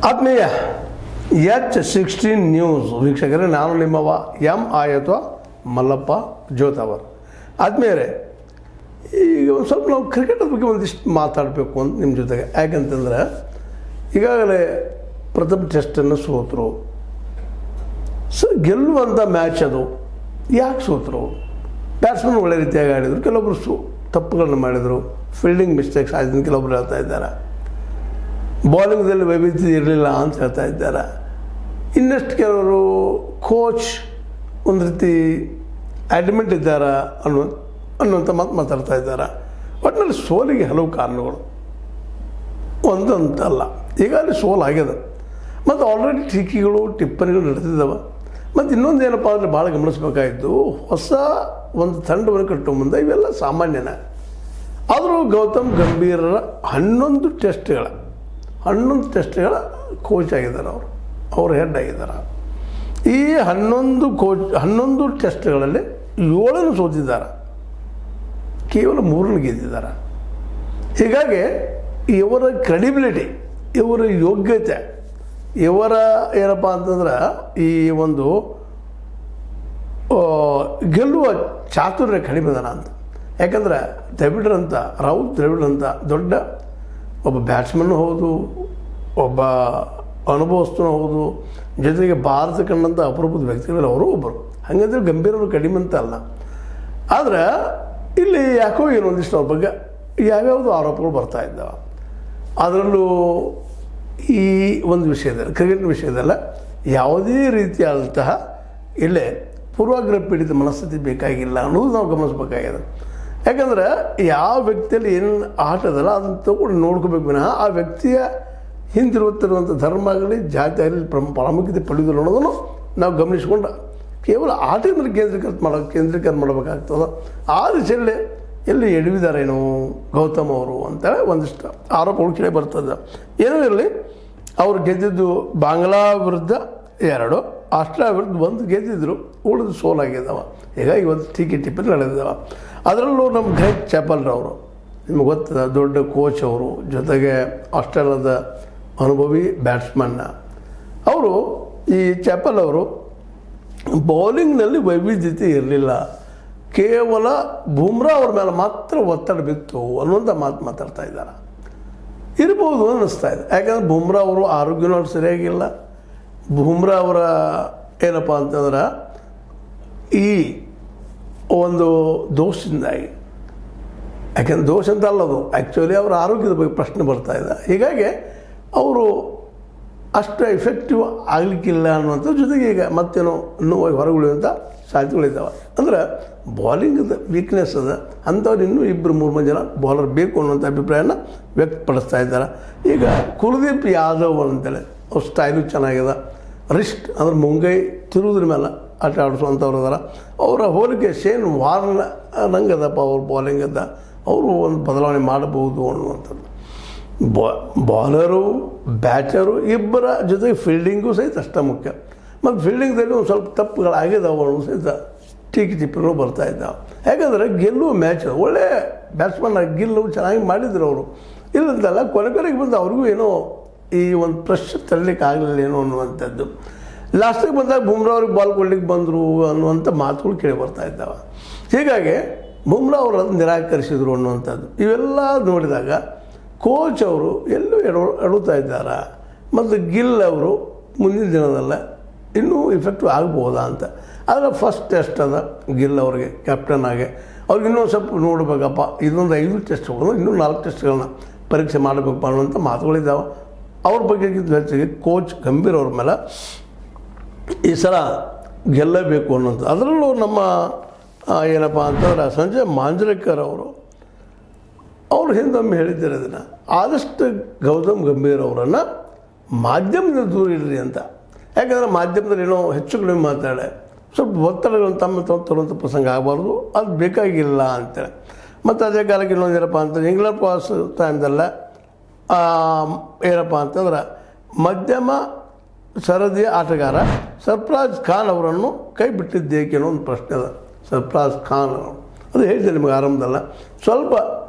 ಆತ್ಮೀಯ H16 news ವೀಕ್ಷಕರೇ, ನಾನು ನಿಮ್ಮವ ಎಂ ಆಯತ್ವ ಮಲ್ಲಪ್ಪ ಜೋತಾವರ್. ಆದ್ಮೇಲೆ ಈಗ ಒಂದು ಸ್ವಲ್ಪ ನಾವು ಕ್ರಿಕೆಟ್ ಬಗ್ಗೆ ಒಂದಿಷ್ಟು ಮಾತಾಡಬೇಕು ಅಂತ ನಿಮ್ಮ ಜೊತೆಗೆ. ಯಾಕಂತಂದ್ರೆ ಈಗಾಗಲೇ ಪ್ರಥಮ ಟೆಸ್ಟನ್ನು ಸೋತರು. ಗೆಲ್ಲುವಂಥ ಮ್ಯಾಚ್ ಅದು. ಯಾಕೆ ಸೋತರು? ಬ್ಯಾಟ್ಸ್ಮನ್ ಒಳ್ಳೆ ರೀತಿಯಾಗಿ ಆಡಿದರು, ಕೆಲವೊಬ್ಬರು ತಪ್ಪುಗಳನ್ನು ಮಾಡಿದರು, ಫೀಲ್ಡಿಂಗ್ ಮಿಸ್ಟೇಕ್ಸ್ ಆಯ್ತು ಕೆಲವೊಬ್ರು ಹೇಳ್ತಾ ಇದ್ದಾರೆ, ಬೌಲಿಂಗ್ದಲ್ಲಿ ವೈವಿಧ್ಯ ಇರಲಿಲ್ಲ ಅಂತ ಹೇಳ್ತಾ ಇದ್ದಾರೆ. ಇನ್ನಷ್ಟು ಕೆಲವರು ಕೋಚ್ ಒಂದು ರೀತಿ ಅಡ್ಮಿಟ್ ಇದ್ದಾರೆ ಅನ್ನುವಂಥ ಮಾತಾಡ್ತಾ ಇದ್ದಾರೆ. ಒಟ್ಟಿನಲ್ಲಿ ಸೋಲಿಗೆ ಹಲವು ಕಾರಣಗಳು, ಒಂದಂತಲ್ಲ. ಈಗಾಗಲೇ ಸೋಲಾಗ್ಯದ ಮತ್ತು ಆಲ್ರೆಡಿ ಟೀಕೆಗಳು ಟಿಪ್ಪಣಿಗಳು ನಡೆದಿದ್ದಾವೆ. ಮತ್ತು ಇನ್ನೊಂದು ಏನಪ್ಪ ಅಂದರೆ ಭಾಳ ಗಮನಿಸಬೇಕಾಯಿತು, ಹೊಸ ಒಂದು ತಂಡವನ್ನು ಕಟ್ಟುವ ಮುಂದೆ ಇವೆಲ್ಲ ಸಾಮಾನ್ಯನ. ಆದರೂ ಗೌತಮ್ ಗಂಭೀರರ 11 ಟೆಸ್ಟ್ಗಳ ಕೋಚ್ ಆಗಿದ್ದಾರೆ. ಅವರು ಹೆಡ್ ಆಗಿದ್ದಾರೆ. ಈ 11 ಟೆಸ್ಟ್ಗಳಲ್ಲಿ 7 ಸೋತಿದ್ದಾರೆ, ಕೇವಲ 3 ಗೆದ್ದಿದ್ದಾರೆ. ಹೀಗಾಗಿ ಇವರ ಕ್ರೆಡಿಬಿಲಿಟಿ, ಇವರ ಯೋಗ್ಯತೆ, ಇವರ ಏನಪ್ಪ ಅಂತಂದ್ರೆ ಈ ಒಂದು ಗೆಲ್ಲುವ ಚಾತುರ್ಯ ಕಡಿಮೆದನ ಅಂತ. ಯಾಕಂದರೆ ರಾಹುಲ್ ದ್ರಾವಿಡ್ ಅಂತ ದೊಡ್ಡ ಒಬ್ಬ ಬ್ಯಾಟ್ಸ್ಮನ್ನು ಹೌದು, ಒಬ್ಬ ಅನುಭವಸ್ಥನೂ ಹೌದು, ಜೊತೆಗೆ ಭಾರತ ಕಂಡಂಥ ಅಪರೂಪದ ವ್ಯಕ್ತಿಗಳಲ್ಲಿ ಅವರು ಒಬ್ಬರು. ಹಾಗಂದ್ರೆ ಗಂಭೀರರು ಕಡಿಮೆ ಅಂತ ಅಲ್ಲ. ಆದರೆ ಇಲ್ಲಿ ಯಾಕೋ ಏನೊಂದಿಷ್ಟು ಅವ್ರ ಬಗ್ಗೆ ಯಾವ್ಯಾವುದು ಆರೋಪಗಳು ಬರ್ತಾ ಇದ್ದಾವೆ. ಅದರಲ್ಲೂ ಈ ಒಂದು ವಿಷಯದಲ್ಲಿ, ಕ್ರಿಕೆಟ್ ವಿಷಯದಲ್ಲ, ಯಾವುದೇ ರೀತಿಯಾದಂತಹ ಇಲ್ಲೇ ಪೂರ್ವಾಗ್ರಹ ಪೀಡಿತ ಮನಸ್ಥಿತಿ ಬೇಕಾಗಿಲ್ಲ ಅನ್ನೋದು ನಾವು ಗಮನಿಸಬೇಕಾಗಿದೆ. ಯಾಕಂದ್ರೆ ಯಾವ ವ್ಯಕ್ತಿಯಲ್ಲಿ ಏನು ಆಟ ಅದಲ್ಲ ಅದನ್ನು ತಗೊಂಡು ನೋಡ್ಕೋಬೇಕು ವಿನಃ ಆ ವ್ಯಕ್ತಿಯ ಹಿಂದಿರುತ್ತಿರುವಂಥ ಧರ್ಮ ಆಗಲಿ ಜಾತಿ ಆಗಲಿ ಪ್ರಾಮುಖ್ಯತೆ ಪಡೆಯೋದಿಲ್ಲ ಅನ್ನೋದನ್ನು ನಾವು ಗಮನಿಸ್ಕೊಂಡು ಕೇವಲ ಆಟದ ಮೇಲೆ ಕೇಂದ್ರೀಕರಣ ಮಾಡಬೇಕಾಗ್ತದೆ. ಆ ದಿಶೆಯಲ್ಲಿ ಎಲ್ಲಿ ಎಡವಿದಾರೇನೋ ಗೌತಮ್ ಅವರು ಅಂತೇಳಿ ಒಂದಿಷ್ಟು ಆರೋಪಗಳು ಕೇಳಿ ಬರ್ತದೆ. ಏನೋ ಇರಲಿ, ಅವರು ಗೆದ್ದಿದ್ದು ಬಾಂಗ್ಲಾ ವಿರುದ್ಧ 2, ಆಸ್ಟ್ರೇಲಿಯಾ ವಿರುದ್ಧ 1 ಗೆದ್ದಿದ್ರು, ಉಳಿದು ಸೋಲಾಗಿದ್ದಾವೆ. ಹೀಗಾಗಿ ಇವತ್ತು ಟಿಪ್ಪಣಿ ನಡೆದಿದ್ದಾವೆ. ಅದರಲ್ಲೂ ನಮ್ಮ ಗ್ರೆಗ್ ಚಾಪಲ್ರವರು, ನಿಮಗೆ ಗೊತ್ತದ, ದೊಡ್ಡ ಕೋಚ್ ಅವರು, ಜೊತೆಗೆ ಆಸ್ಟ್ರೇಲಿಯಾದ ಅನುಭವಿ ಬ್ಯಾಟ್ಸ್ಮನ್ನ ಅವರು. ಈ ಚಾಪಲ್ ಅವರು ಬೌಲಿಂಗ್ನಲ್ಲಿ ವೈವಿಧ್ಯತೆ ಇರಲಿಲ್ಲ, ಕೇವಲ ಬುಮ್ರಾ ಅವ್ರ ಮೇಲೆ ಮಾತ್ರ ಒತ್ತಡ ಬಿತ್ತು ಅನ್ನುವಂಥ ಮಾತಾಡ್ತಾ ಇದ್ದಾರೆ. ಇರ್ಬೋದು ಅನ್ನಿಸ್ತಾ ಇದೆ. ಯಾಕಂದರೆ ಬುಮ್ರಾ ಅವರು ಆರೋಗ್ಯನೂ ಸರಿಯಾಗಿಲ್ಲ. ಬುಮ್ರಾ ಅವರ ಏನಪ್ಪ ಅಂತಂದ್ರೆ ಈ ಒಂದು ದೋಷದಿಂದಾಗಿ, ಯಾಕೆಂದ್ರೆ ದೋಷ ಅಂತ ಅಲ್ಲದು, ಆ್ಯಕ್ಚುಲಿ ಅವರ ಆರೋಗ್ಯದ ಬಗ್ಗೆ ಪ್ರಶ್ನೆ ಬರ್ತಾ ಇದೆ. ಹೀಗಾಗಿ ಅವರು ಅಷ್ಟು ಎಫೆಕ್ಟಿವ್ ಆಗಲಿಕ್ಕಿಲ್ಲ ಅನ್ನುವಂಥ, ಜೊತೆಗೆ ಈಗ ಮತ್ತೇನೋ ನೋವಾಗಿ ಹೊರಗುಳಿಯುವಂಥ ಸಾಧ್ಯತೆಗಳಿದ್ದಾವೆ. ಅಂದ್ರೆ ಬಾಲಿಂಗದ ವೀಕ್ನೆಸ್ ಅದ, ಅಂಥವ್ರು ಇನ್ನೂ 2-3 ಜನ ಬೌಲರ್ ಬೇಕು ಅನ್ನುವಂಥ ಅಭಿಪ್ರಾಯನ ವ್ಯಕ್ತಪಡಿಸ್ತಾ ಇದ್ದಾರೆ. ಈಗ ಕುಲದೀಪ್ ಯಾದವ್ ಅಂತೇಳಿ ಅವ್ರ ಸ್ಟೈಲು ಚೆನ್ನಾಗಿದೆ, ರಿಸ್ಟ್ ಅಂದ್ರೆ ಮುಂಗೈ ತಿರುವುದ್ರ ಮೇಲೆ ಆಟ ಆಡಿಸುವಂಥವ್ರು ಅದಾರ. ಅವರ ಹೋಲಿಕೆ ಶೇನ್ ವಾರ್ನ್ ನಂಗದಪ್ಪ ಅವ್ರ ಬೌಲಿಂಗದ, ಅವರು ಒಂದು ಬದಲಾವಣೆ ಮಾಡಬಹುದು ಅನ್ನುವಂಥದ್ದು. ಬೌಲರು ಬ್ಯಾಟರು ಇಬ್ಬರ ಜೊತೆಗೆ ಫೀಲ್ಡಿಂಗು ಸಹಿತ ಅಷ್ಟೇ ಮುಖ್ಯ. ಮತ್ತು ಫೀಲ್ಡಿಂಗ್ದಲ್ಲಿ ಒಂದು ಸ್ವಲ್ಪ ತಪ್ಪುಗಳಾಗಿದ್ದಾವೆ ಅನ್ನೋ ಸಹಿತ ಟಿಪ್ಪಣಿಗಳು ಬರ್ತಾ ಇದ್ದಾವೆ. ಯಾಕಂದರೆ ಗೆಲ್ಲುವ ಮ್ಯಾಚ್ ಒಳ್ಳೆ ಬ್ಯಾಟ್ಸ್ಮನ್ ಗಿಲ್ಲು ಚೆನ್ನಾಗಿ ಮಾಡಿದ್ರು ಅವರು, ಇಲ್ಲಂತಲ್ಲ ಕೊನೆಗೆ ಬಂದು ಅವ್ರಿಗೂ ಏನೋ ಈ ಒಂದು ಪ್ರೆಷರ್ ತರಲಿಕ್ಕೆ ಆಗಲಿಲ್ಲ ಏನೋ ಅನ್ನುವಂಥದ್ದು. ಲಾಸ್ಟಿಗೆ ಬಂದಾಗ ಬುಮ್ರಾ ಅವ್ರಿಗೆ ಬಾಲ್ ಕೊಡ್ಲಿಕ್ಕೆ ಬಂದರು ಅನ್ನುವಂಥ ಮಾತುಗಳು ಕೇಳಿ ಬರ್ತಾ ಇದ್ದಾವೆ. ಹೀಗಾಗಿ ಬುಮ್ರಾ ಅವರು ಅದನ್ನು ನಿರಾಕರಿಸಿದರು ಅನ್ನುವಂಥದ್ದು ಇವೆಲ್ಲ ನೋಡಿದಾಗ ಕೋಚ್ ಅವರು ಎಲ್ಲೂ ಎಡುತ್ತಾ ಇದ್ದಾರೆ. ಮತ್ತು ಗಿಲ್ ಅವರು ಮುಂದಿನ ದಿನದಲ್ಲ ಇನ್ನೂ ಇಫೆಕ್ಟಿವ್ ಆಗ್ಬೋದಾ ಅಂತ. ಆದರೆ ಫಸ್ಟ್ ಟೆಸ್ಟ್ ಅದ ಗಿಲ್ ಅವರಿಗೆ ಕ್ಯಾಪ್ಟನ್ ಆಗಿ, ಅವ್ರಿಗೆ ಇನ್ನೂ ಸ್ವಲ್ಪ ನೋಡಬೇಕಪ್ಪ, ಇದೊಂದು 5 ಟೆಸ್ಟ್ಗಳು, ಇನ್ನೂ 4 ಟೆಸ್ಟ್ಗಳನ್ನ ಪರೀಕ್ಷೆ ಮಾಡಬೇಕಪ್ಪ ಅನ್ನುವಂಥ ಮಾತುಗಳಿದ್ದಾವೆ. ಅವ್ರ ಬಗ್ಗೆ ಹೆಚ್ಚಿಗೆ ಕೋಚ್ ಗಂಭೀರ್ ಅವ್ರ ಮೇಲೆ ಈ ಸಲ ಗೆಲ್ಲಬೇಕು ಅನ್ನೋದು. ಅದರಲ್ಲೂ ನಮ್ಮ ಏನಪ್ಪ ಅಂತಂದ್ರೆ ಸಂಜಯ್ ಮಾಂಜ್ರೇಕರ್ ಅವರು ಹಿಂದೊಮ್ಮೆ ಹೇಳಿದ್ದಾರೆ ಅದನ್ನು, ಆದಷ್ಟು ಗೌತಮ್ ಗಂಭೀರ್ ಅವರನ್ನು ಮಾಧ್ಯಮದಿಂದ ದೂರ ಇಡ್ರಿ ಅಂತ. ಯಾಕಂದರೆ ಮಾಧ್ಯಮದಲ್ಲಿ ಏನೋ ಹೆಚ್ಚು ಕಡಿಮೆ ಮಾತಾಡೆ ಸ್ವಲ್ಪ ಒತ್ತಡಗಳನ್ನು ತಮ್ಮ ತರುವಂಥ ಪ್ರಸಂಗ ಆಗಬಾರ್ದು, ಅದು ಬೇಕಾಗಿಲ್ಲ ಅಂತೇಳಿ. ಮತ್ತು ಅದೇ ಕಾಲಕ್ಕೆ ಇನ್ನೊಂದೇನಪ್ಪ ಅಂತಂದ್ರೆ ಇಂಗ್ಲೆಂಡ್ ಪಾಸ್ ಟೈಮ್ದಲ್ಲ ಏನಪ್ಪ ಅಂತಂದ್ರೆ ಮಧ್ಯಮ ಸರದಿಯ ಆಟಗಾರ ಸರ್ಫರಾಜ್ ಖಾನ್ ಅವರನ್ನು ಕೈ ಬಿಟ್ಟಿದ್ದೇಕೆ ಅನ್ನೋ ಒಂದು ಪ್ರಶ್ನೆ ಅದ. ಸರ್ಫರಾಜ್ ಖಾನ್ ಅವರು ಅದು ಹೇಳಿದೆ ನಿಮಗೆ ಆರಂಭದಲ್ಲ, ಸ್ವಲ್ಪ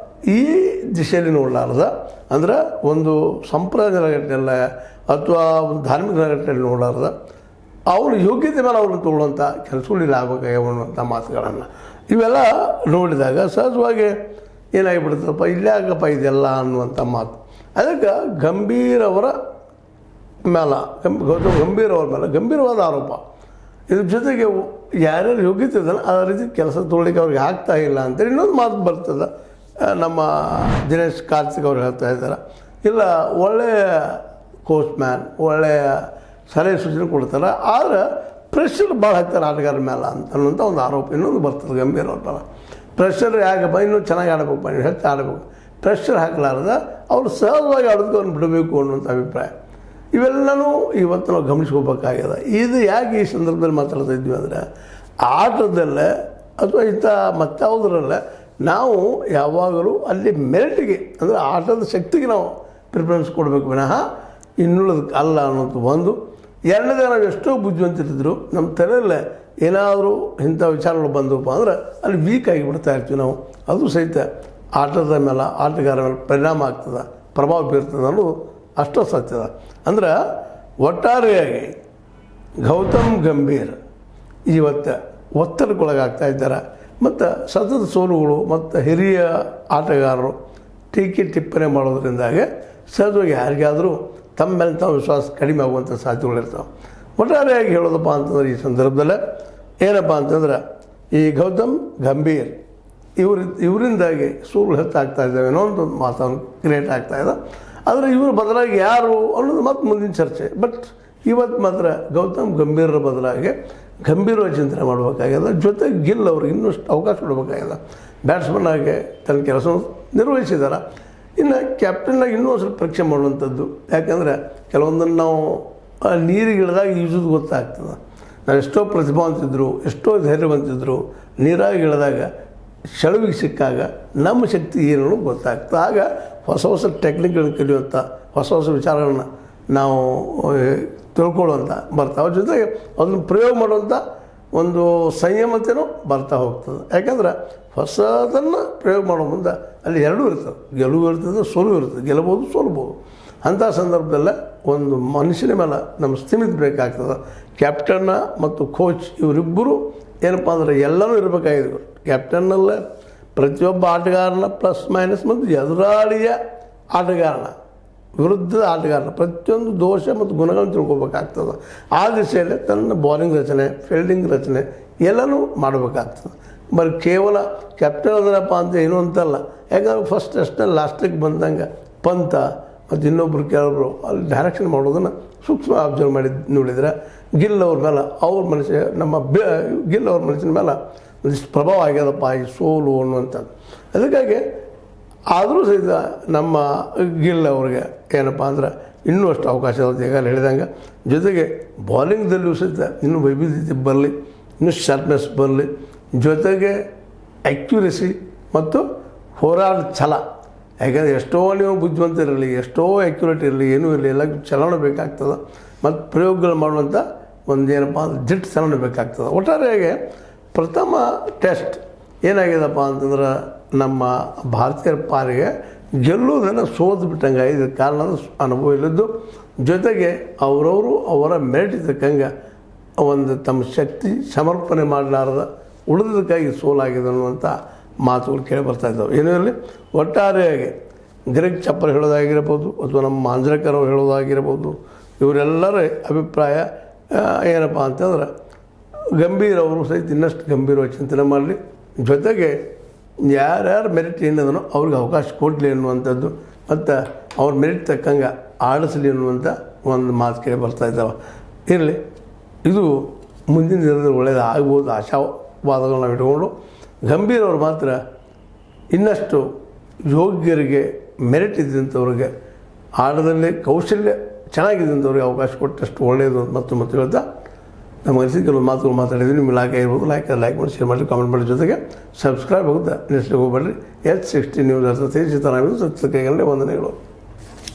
ಈ ದಿಶೆಯಲ್ಲಿ ನೋಡಲಾರ್ದ ಅಂದ್ರೆ ಒಂದು ಸಂಪ್ರದಾಯದ ನೆಲೆಗಟ್ಟಿನಲ್ಲ ಅಥವಾ ಒಂದು ಧಾರ್ಮಿಕ ನೆಲೆಗಟ್ಟಿನಲ್ಲಿ ನೋಡಲಾರ್ದ ಅವ್ರ ಯೋಗ್ಯತೆ ಮೇಲೆ ಅವ್ರನ್ನ ತೊಗೊಳ್ಳುವಂಥ ಕೆಲಸಗಳು ಇಲ್ಲಿ ಆಗಬೇಕಾಗ್ಯಾವ ಅನ್ನುವಂಥ ಮಾತುಗಳನ್ನು ಇವೆಲ್ಲ ನೋಡಿದಾಗ ಸಹಜವಾಗಿ ಏನಾಗಿಬಿಡ್ತದಪ್ಪ ಇಲ್ಲೇ ಆಗಪ್ಪ ಇದೆಲ್ಲ ಅನ್ನುವಂಥ ಮಾತು. ಅದಕ್ಕೆ ಗಂಭೀರ್ ಅವರ ಮೇಲೆ ಗೌತಮ್ ಗಂಭೀರ್ ಅವ್ರ ಮೇಲೆ ಗಂಭೀರವಾದ ಆರೋಪ. ಇದ್ರ ಜೊತೆಗೆ ಯಾರ್ಯಾರು ಯೋಗ್ಯತೆ ಇದಲ್ಲ ಆ ರೀತಿ ಕೆಲಸ ತೊಗೊಳ್ಳಿಕ್ಕೆ ಅವ್ರಿಗೆ ಆಗ್ತಾ ಇಲ್ಲ ಅಂತೇಳಿ ಇನ್ನೊಂದು ಮಾತು ಬರ್ತದೆ. ನಮ್ಮ ದಿನೇಶ್ ಕಾರ್ತಿಕ್ ಅವ್ರು ಹೇಳ್ತಾ ಇದ್ದಾರೆ, ಇಲ್ಲ ಒಳ್ಳೆಯ ಕೋಚ್ ಮ್ಯಾನ್ ಒಳ್ಳೆಯ ಸಲಹೆ ಸೂಚನೆ ಕೊಡ್ತಾರೆ, ಆದರೆ ಪ್ರೆಷರ್ ಭಾಳ ಹಾಕ್ತಾರೆ ಆಟಗಾರರ ಮೇಲೆ ಅನ್ನೋಂಥ ಒಂದು ಆರೋಪ ಇನ್ನೊಂದು ಬರ್ತದೆ ಗಂಭೀರ್ ಅವ್ರ ಮೇಲೆ. ಪ್ರೆಷರ್ ಯಾಕಪ್ಪ ಇನ್ನೂ ಚೆನ್ನಾಗಿ ಆಡಬೇಕಪ್ಪ ನೀವು ಹೆಚ್ಚು ಆಡಬೇಕು, ಪ್ರೆಷರ್ ಹಾಕಲಾರ್ದ ಅವ್ರು ಸಹಜವಾಗಿ ಆಡೋದಕ್ಕೆ ಅವ್ರನ್ನ ಬಿಡಬೇಕು ಅನ್ನುವಂಥ ಅಭಿಪ್ರಾಯ. ಇವೆಲ್ಲನೂ ಇವತ್ತು ನಾವು ಗಮನಿಸ್ಕೋಬೇಕಾಗ್ಯದ. ಇದು ಯಾಕೆ ಈ ಸಂದರ್ಭದಲ್ಲಿ ಮಾತಾಡ್ತಾ ಇದ್ವಿ ಅಂದರೆ ಆಟದಲ್ಲೇ ಅಥವಾ ಇಂಥ ಮತ್ತಾವುದರಲ್ಲೇ ನಾವು ಯಾವಾಗಲೂ ಅಲ್ಲಿ ಮೆರಿಟಿಗೆ ಅಂದರೆ ಆಟದ ಶಕ್ತಿಗೆ ನಾವು ಪ್ರಿಫರೆನ್ಸ್ ಕೊಡಬೇಕು ವಿನಃ ಇನ್ನುಳಿದಕ್ಕೆ ಅಲ್ಲ ಅನ್ನೋದು ಒಂದು. ಎರಡನೇದೇ ನಾವು ಎಷ್ಟೋ ಬುದ್ಧಿವಂತಿರ್ತಿದ್ರು ನಮ್ಮ ತಲೆಯಲ್ಲೇ ಏನಾದರೂ ಇಂಥ ವಿಚಾರಗಳು ಬಂದವಪ್ಪ ಅಂದ್ರೆ ಅಲ್ಲಿ ವೀಕ್ ಆಗಿಬಿಡ್ತಾ ಇರ್ತೀವಿ ನಾವು. ಅದು ಸಹಿತ ಆಟದ ಮೇಲೆ ಆಟಗಾರ ಮೇಲೆ ಪರಿಣಾಮ ಆಗ್ತದೆ, ಪ್ರಭಾವ ಬೀರ್ತದೆ ಅನ್ನೋದು ಅಷ್ಟೋ ಸತ್ಯದ. ಅಂದ್ರೆ ಒಟ್ಟಾರೆಯಾಗಿ ಗೌತಮ್ ಗಂಭೀರ್ ಇವತ್ತು ಒತ್ತಡಕ್ಕೊಳಗಾಗ್ತಾ ಇದ್ದಾರೆ ಮತ್ತು ಸತತ ಸೋಲುಗಳು ಮತ್ತು ಹಿರಿಯ ಆಟಗಾರರು ಟೀಕೆ ಟಿಪ್ಪಣಿ ಮಾಡೋದ್ರಿಂದಾಗೆ ಸಹಜವಾಗಿ ಯಾರಿಗಾದರೂ ತಮ್ಮ ಮೇಲೆ ತಾವು ವಿಶ್ವಾಸ ಕಡಿಮೆ ಆಗುವಂಥ ಸಾಧ್ಯತೆಗಳಿರ್ತಾವೆ. ಒಟ್ಟಾರೆಯಾಗಿ ಹೇಳೋದಪ್ಪ ಅಂತಂದ್ರೆ ಈ ಸಂದರ್ಭದಲ್ಲೇ ಏನಪ್ಪ ಅಂತಂದ್ರೆ ಈ ಗೌತಮ್ ಗಂಭೀರ್ ಇವರಿಂದಾಗಿ ಸೋಲು ಹೆಚ್ಚಾಗ್ತಾ ಇದ್ದಾವೆ ಅನ್ನೋ ಒಂದು ಮಾತನ್ನು ಕ್ರಿಯೇಟ್ ಆಗ್ತಾಯಿದೆ. ಆದರೆ ಇವರು ಬದಲಾಗಿ ಯಾರು ಅನ್ನೋದು ಮತ್ತೆ ಮುಂದಿನ ಚರ್ಚೆ. ಬಟ್ ಇವತ್ತು ಮಾತ್ರ ಗೌತಮ್ ಗಂಭೀರರ ಬದಲಾಗಿ ಗಂಭೀರವಾಗಿ ಚಿಂತನೆ ಮಾಡಬೇಕಾಗ್ಯದ. ಜೊತೆಗೆ ಗಿಲ್ ಅವ್ರಿಗೆ ಇನ್ನಷ್ಟು ಅವಕಾಶ ಕೊಡಬೇಕಾಗ್ಯದ. ಬ್ಯಾಟ್ಸ್ಮನ್ ಆಗಿ ತನ್ನ ಕೆಲಸವನ್ನು ನಿರ್ವಹಿಸಿದ್ದಾರೆ. ಇನ್ನು ಕ್ಯಾಪ್ಟನ್ನಾಗಿ ಇನ್ನೂ ಸ್ವಲ್ಪ ಪರೀಕ್ಷೆ ಮಾಡುವಂಥದ್ದು. ಯಾಕಂದರೆ ಕೆಲವೊಂದನ್ನು ನಾವು ನೀರಿಗೆ ಇಳಿದಾಗ ಈಜೋದು ಗೊತ್ತಾಗ್ತದೆ. ನಾವು ಎಷ್ಟೋ ಪ್ರತಿಭಾವಂತಿದ್ರು, ಎಷ್ಟೋ ಧೈರ್ಯವಂತಿದ್ರು, ನೀರಾಗಿ ಇಳಿದಾಗ ಸೆಳವಿಗೆ ಸಿಕ್ಕಾಗ ನಮ್ಮ ಶಕ್ತಿ ಏನು ಗೊತ್ತಾಗ್ತದೆ. ಆಗ ಹೊಸ ಹೊಸ ಟೆಕ್ನಿಕ್ಗಳನ್ನ ಕಲಿಯುವಂಥ ಹೊಸ ಹೊಸ ವಿಚಾರಗಳನ್ನ ನಾವು ತಿಳ್ಕೊಳ್ಳುವಂಥ ಬರ್ತಾವೆ. ಜೊತೆಗೆ ಅದನ್ನು ಪ್ರಯೋಗ ಮಾಡುವಂಥ ಒಂದು ಸಂಯಮತೆಯೂ ಬರ್ತಾ ಹೋಗ್ತದೆ. ಯಾಕಂದ್ರೆ ಹೊಸದನ್ನು ಪ್ರಯೋಗ ಮಾಡೋ ಮುಂದೆ ಅಲ್ಲಿ ಎರಡೂ ಇರ್ತದೆ, ಗೆಲುವು ಇರ್ತದೆ, ಸೋಲು ಇರ್ತದೆ. ಗೆಲ್ಲಬೋದು, ಸೋಲ್ಬೋದು. ಅಂಥ ಸಂದರ್ಭದಲ್ಲೇ ಒಂದು ಮನುಷ್ಯನ ಮೇಲೆ ನಮ್ಮ ಸ್ಥಿಮಿತ ಬೇಕಾಗ್ತದೆ. ಕ್ಯಾಪ್ಟನ್ನ ಮತ್ತು ಕೋಚ್ ಇವರಿಬ್ಬರು ಏನಪ್ಪ ಅಂದರೆ ಎಲ್ಲನೂ ಇರಬೇಕಾಗಿದ್ರು. ಕ್ಯಾಪ್ಟನ್ನಲ್ಲೇ ಪ್ರತಿಯೊಬ್ಬ ಆಟಗಾರನ ಪ್ಲಸ್ ಮೈನಸ್ ಮತ್ತು ಎದುರಾಳಿಯ ಆಟಗಾರನ ವಿರುದ್ಧದ ಆಟಗಾರನ ಪ್ರತಿಯೊಂದು ದೋಷ ಮತ್ತು ಗುಣಗಳನ್ನು ತಿಳ್ಕೊಬೇಕಾಗ್ತದೆ. ಆ ದಿಶೆಯಲ್ಲೇ ತನ್ನ ಬಾಲಿಂಗ್ ರಚನೆ, ಫೀಲ್ಡಿಂಗ್ ರಚನೆ ಎಲ್ಲನೂ ಮಾಡಬೇಕಾಗ್ತದೆ. ಬರೀ ಕೇವಲ ಕ್ಯಾಪ್ಟನ್ ಅದರಪ್ಪ ಅಂತ ಏನೂ ಅಂತಲ್ಲ. ಯಾಕಂದ್ರೆ ಫಸ್ಟ್ ಅಷ್ಟಲ್ಲಿ ಲಾಸ್ಟಿಗೆ ಬಂದಂಗೆ ಪಂತ ಮತ್ತು ಇನ್ನೊಬ್ಬರು ಕೆಲವರು ಅಲ್ಲಿ ಡೈರೆಕ್ಷನ್ ಮಾಡೋದನ್ನು ಸೂಕ್ಷ್ಮ ಅಬ್ಸರ್ವ್ ಮಾಡಿ ನೋಡಿದರೆ ಗಿಲ್ ಅವ್ರ ಮೇಲೆ ಅವ್ರ ಮನುಷ್ಯ ನಮ್ಮ ಗಿಲ್ ಅವ್ರ ಮನುಷ್ಯನ ಮೇಲೆ ಒಂದಿಷ್ಟು ಪ್ರಭಾವ ಆಗ್ಯದಪ್ಪ ಈ ಸೋಲು ಅನ್ನುವಂಥದ್ದು. ಅದಕ್ಕಾಗಿ ಆದರೂ ಸಹಿತ ನಮ್ಮ ಗಿಲ್ ಅವ್ರಿಗೆ ಏನಪ್ಪ ಅಂದ್ರೆ ಇನ್ನೂ ಅಷ್ಟು ಅವಕಾಶ ಇರುತ್ತೆ ಈಗ ಹೇಳಿದಂಗೆ. ಜೊತೆಗೆ ಬಾಲಿಂಗ್ದಲ್ಲೂ ಸಹಿತ ಇನ್ನೂ ವೈವಿಧ್ಯತೆ ಬರಲಿ, ಇನ್ನೂ ಶಾರ್ಪ್ನೆಸ್ ಬರಲಿ, ಜೊತೆಗೆ ಅಕ್ಯುರೇಸಿ ಮತ್ತು ಹೋರಾಟ ಛಲ. ಯಾಕಂದರೆ ಎಷ್ಟೋ ನೀವು ಬುದ್ಧಿವಂತರಿರಲಿ, ಎಷ್ಟೋ ಅಕ್ಯುರೇಟ್ ಇರಲಿ, ಏನೂ ಇರಲಿ, ಎಲ್ಲ ಚಲನ ಬೇಕಾಗ್ತದೆ. ಮತ್ತು ಪ್ರಯೋಗಗಳು ಮಾಡುವಂಥ ಒಂದೇನಪ್ಪ ಅಂದ್ರೆ ದಿಟ್ಟು ಚಲನ ಬೇಕಾಗ್ತದೆ. ಒಟ್ಟಾರೆಯಾಗಿ ಪ್ರಥಮ ಟೆಸ್ಟ್ ಏನಾಗಿದೆಪ್ಪ ಅಂತಂದ್ರೆ ನಮ್ಮ ಭಾರತೀಯರ ಪಾಲಿಗೆ ಗೆಲ್ಲುವುದನ್ನು ಸೋತು ಬಿಟ್ಟಂಗೆ ಇದಕ್ಕೆ ಕಾರಣ ಅನುಭವ ಇಲ್ಲದ್ದು. ಜೊತೆಗೆ ಅವರವರು ಅವರ ಮೆರಿಟ್ ತಕ್ಕಂಗೆ ಒಂದು ತಮ್ಮ ಶಕ್ತಿ ಸಮರ್ಪಣೆ ಮಾಡಲಾರದ ಉಳಿದಕ್ಕಾಗಿ ಸೋಲಾಗಿದೆ ಅನ್ನುವಂಥ ಮಾತುಗಳು ಕೇಳಿ ಬರ್ತಾಯಿದ್ದಾವೆ. ಏನೂ ಇರಲಿ, ಒಟ್ಟಾರೆಯಾಗಿ ಗ್ರೆಗ್ ಚಪ್ಪರ್ ಹೇಳೋದಾಗಿರ್ಬೋದು ಅಥವಾ ನಮ್ಮ ಮಾಂಜ್ರೇಕರ್ ಅವ್ರು ಹೇಳೋದಾಗಿರ್ಬೋದು, ಇವರೆಲ್ಲರ ಅಭಿಪ್ರಾಯ ಏನಪ್ಪ ಅಂತಂದ್ರೆ ಗಂಭೀರ್ ಅವರು ಸಹಿತ ಇನ್ನಷ್ಟು ಗಂಭೀರವಾಗಿ ಚಿಂತನೆ ಮಾಡಲಿ. ಜೊತೆಗೆ ಯಾರ್ಯಾರು ಮೆರಿಟ್ ಏನದನೋ ಅವ್ರಿಗೆ ಅವಕಾಶ ಕೊಡಲಿ ಅನ್ನುವಂಥದ್ದು ಮತ್ತು ಅವ್ರ ಮೆರಿಟ್ ತಕ್ಕಂಗೆ ಆಡಿಸಲಿ ಅನ್ನುವಂಥ ಒಂದು ಮಾತು ಕೇಳಿ ಬರ್ತಾಯಿದ್ದಾವೆ. ಇರಲಿ, ಇದು ಮುಂದಿನ ದಿನದಲ್ಲಿ ಒಳ್ಳೆಯದು ಆಗ್ಬೋದು ಆಶಾವಾದಗಳನ್ನ ನಾವು ಇಟ್ಕೊಂಡು ಗಂಭೀರ್ ಅವರು ಮಾತ್ರ ಇನ್ನಷ್ಟು ಯೋಗ್ಯರಿಗೆ ಮೆರಿಟ್ ಇದ್ದಂಥವ್ರಿಗೆ ಆಟದಲ್ಲಿ ಕೌಶಲ್ಯ ಚೆನ್ನಾಗಿದ್ದಂಥವ್ರಿಗೆ ಅವಕಾಶ ಕೊಟ್ಟಷ್ಟು ಒಳ್ಳೆಯದು ಮತ್ತು ಹೇಳ್ತಾ ನಮ್ಮ ಅನಿಸಿಕೆ ಕೆಲವು ಮಾತುಗಳು ಮಾತಾಡಿದ್ವಿ. ನಿಮ್ಮ ಲೈಕ್ ಆಗಿರ್ಬೋದು, ಲೈಕ್ ಮಾಡಿ, ಶೇರ್ ಮಾಡಿ, ಕಾಮೆಂಟ್ ಮಾಡಿ, ಜೊತೆಗೆ ಸಬ್ಸ್ಕ್ರೈಬ್ ಆಗುತ್ತೆ ನೆಕ್ಸ್ಟ್ ಹೋಗ್ಬೇಡ್ರಿ. H60 ನ್ಯೂಸ್ ಅರ್ಥ ತಿಳಿಸಿ ತರಾಮಿದ್ದು ಸತ್ಯ ಕೈಗಳೇ ವಂದನೆಗಳು.